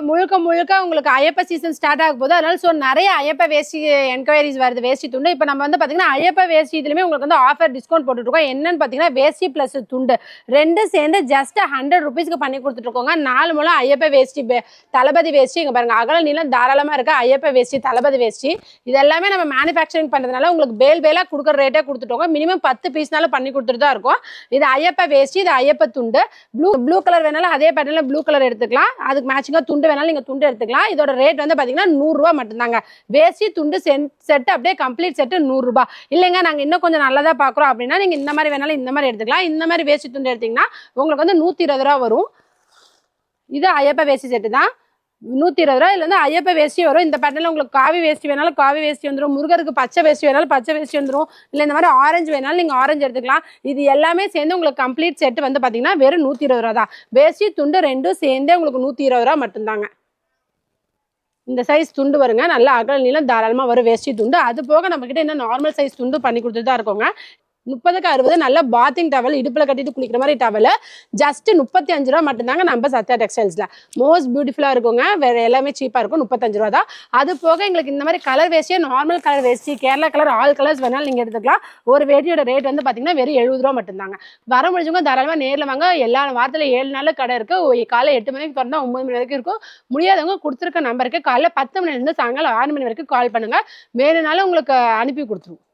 முழுக்க முழுக்க உங்களுக்கு ஐயப்ப சீசன் ஸ்டார்ட் ஆக போகுது. அதனால ஸோ நிறைய ஐயப்ப வேஷ்டி என்கொயரிஸ் வருது, வேஷ்டி துண்டு. இப்போ நம்ம வந்து பார்த்தீங்கன்னா ஐயப்ப வேஷ்டி இதுலையுமே உங்களுக்கு வந்து ஆஃபர் டிஸ்கவுண்ட் போட்டுருக்கோம். என்னன்னு பார்த்தீங்கன்னா வேஷ்டி ப்ளஸ் துண்டு ரெண்டும் சேர்ந்து ஜஸ்ட் 100 ருபீஸ்க்கு பண்ணி கொடுத்துட்ருக்கோங்க. 4 மூலம் ஐயப்ப வேஷ்டி, தளபதி வேஷ்டி, இங்கே பாருங்க அகல நீளம் தாராளமாக இருக்குது. ஐயப்ப வேஷ்டி, தளபதி வேஷ்டி இதெல்லாமே நம்ம மேனுஃபேக்சரிங் பண்ணுறதுனால உங்களுக்கு பேலாக கொடுக்குற ரேட்டே கொடுத்துட்டோங்க. மினிமம் 10 பீஸ்னாலும் பண்ணி கொடுத்துட்டு தான் இருக்கும். இது ஐயப்ப வேஷ்டி, இது ஐயப்ப துண்டு. ப்ளூ கலர் வேணாலும் அதே பேட்டர்ல ப்ளூ கலர் எடுத்துக்கலாம். அதுக்கு மேட்சிங்கா துண்டு வேணாலும் நீங்க துண்டு எடுத்துக்கலாம். இதோட ரேட் வந்து பாத்தீங்கன்னா 100 ரூபாய் மட்டும்தாங்க. வேஷ்டி துண்டு செட் அப்படியே கம்ப்ளீட் செட் 100 ரூபாய். இல்லைங்க நாங்க இன்னும் கொஞ்சம் நல்லதா பாக்குறோம் அப்படின்னா நீங்க இந்த மாதிரி வேணாலும் இந்த மாதிரி எடுத்துக்கலாம். இந்த மாதிரி வேஷ்டி துண்டு எடுத்தீங்கன்னா உங்களுக்கு வந்து 120 ரூபாய் வரும். இது ஐயப்ப வேஷ்டி செட்டு தான், 120 ரூபாய். இதுல வந்து ஐயப்ப வேஷ்டி வரும். இந்த பேட்டர்ல உங்களுக்கு காவி வேஷ்டி வேணாலும் காவி வேஷ்டி வந்துடும். முருகருக்கு பச்சை வேஷ்டி வேணாலும் பச்சை வேஷ்டி வந்துடும். இல்லை இந்த மாதிரி ஆரஞ்சு வேணாலும் நீங்க ஆரஞ்சு எடுத்துக்கலாம். இது எல்லாமே சேர்ந்து உங்களுக்கு கம்ப்ளீட் செட் வந்து பாத்தீங்கன்னா வெறும் 120 ரூபா தான். வேஷ்டி துண்டு ரெண்டும் சேர்ந்தே உங்களுக்கு 120 ரூபா மட்டும்தாங்க. இந்த சைஸ் துண்டு வருங்க, நல்லா அகல நீளம் தாராளமா வரும் வேஷ்டி துண்டு. அது போக நம்ம கிட்ட இன்னும் நார்மல் சைஸ் துண்டு பண்ணி கொடுத்துட்டு தான் இருக்கோங்க. 30க்கு 60 நல்ல பாத்திங் டவல், இடுப்புல கட்டிட்டு குளிக்கிற மாதிரி டவல் ஜஸ்ட் 35 ரூபா மட்டும்தாங்க நம்ம சத்யா டெக்ஸ்டைல்ஸ்ல. மோஸ்ட் பியூட்டிஃபுல்லா இருக்குங்க. வேற எல்லாமே சீப்பா இருக்கும். 35 ரூபா தான். அது போக எங்களுக்கு இந்த மாதிரி கலர் வேஷ்டியே நார்மல் கலர் வேஷ்டி, கேரளா கலர், ஆல் கலர்ஸ் வேணாலும் நீங்க எடுத்துக்கலாம். ஒரு வேட்டியோட ரேட் வந்து பாத்தீங்கன்னா வெறும் 70 ரூபா மட்டும்தாங்க. வர முடிஞ்சவங்க தாராளமா நேர்ல வாங்க. எல்லா வாரத்துல 7 நாள் கடை இருக்கு. காலை 8 மணிக்கு திறந்தா 9 மணி வரைக்கும் இருக்கும். முடியாதவங்க கொடுத்துருக்க நம்பருக்கு காலைல 10 மணில இருந்து சாயங்காலம் 6 மணி வரைக்கும் கால் பண்ணுங்க. வேணும்னாலும் உங்களுக்கு அனுப்பி கொடுத்துருவோம்.